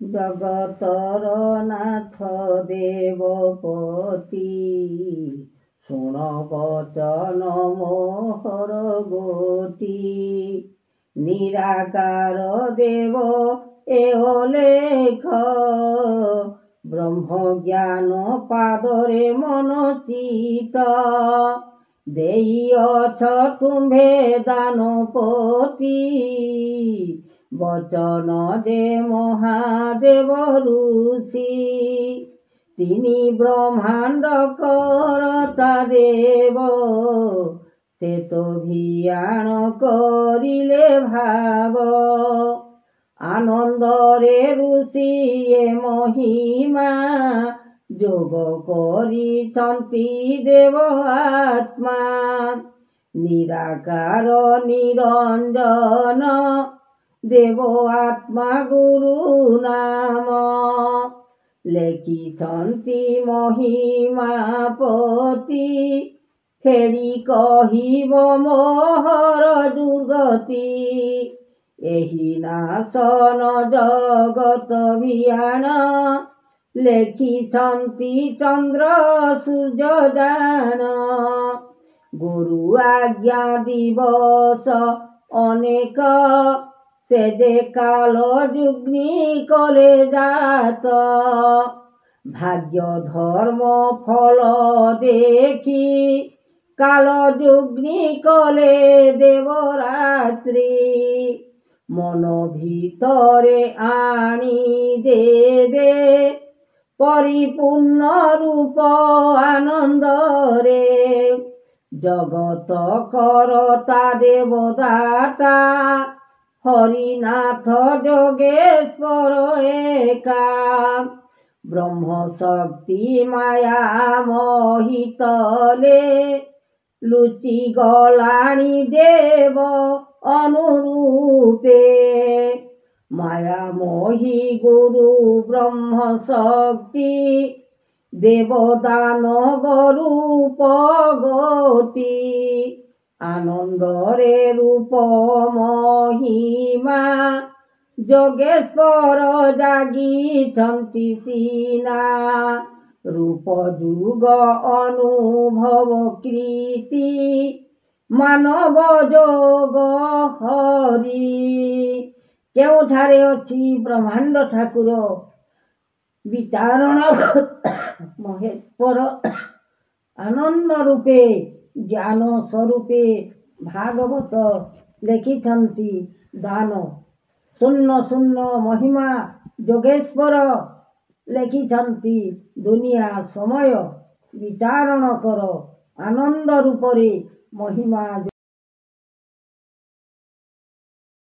जगतर नाथ देवपति शुण वचन मोहर गोटी निराकार देव एहो लेख ब्रह्म ज्ञान पादरे मन चित देइअछ तुम्भे दानपति बचन दे महादेव ऋषि तिनी ब्रह्मांड करता देव से तो भियान करिले भाव आनंदरे ऋषि महिमा जोग करिछन्ति देव आत्मा निराकार निरंजन देव आत्मा गुरु नाम लेखिछन्ति महिमा पति फेरी कहिब मोहर दुर्गति एहि नाशन जगत भियान लेखिछन्ति चंद्र सूर्य दान गुरु आज्ञा दिवस अनेक से जे काल जुग्नि कले जात भाग्य धर्म फल देखी काल जुग्नि कले देवरात्रि मन भितरे आनी देवे परिपूर्ण रूप आनंद रे जगत करता देवदाता हरिनाथ जोगेश्वर एका ब्रह्म शक्ति माया मोहितले लुचि गलाणी देव अनुरूपे माया मोहि गुरु ब्रह्म शक्ति देवदानव रूप गति आनंदरे रूप महिमा जोगेश्वर जागिछन्ति सीना रूप जुग अनुभव कृति मानव जोग हरि केउठारे अछि ब्रह्मांड ठाकुर विचारण महेश्वर आनंद रूपे ज्ञान स्वरूपे भागवत लेखिछन्ति दान शून्य शून्य महिमा जोगेश्वर लेखिछन्ति दुनिया समय विचारण कर आनंद रूपरे महिमा।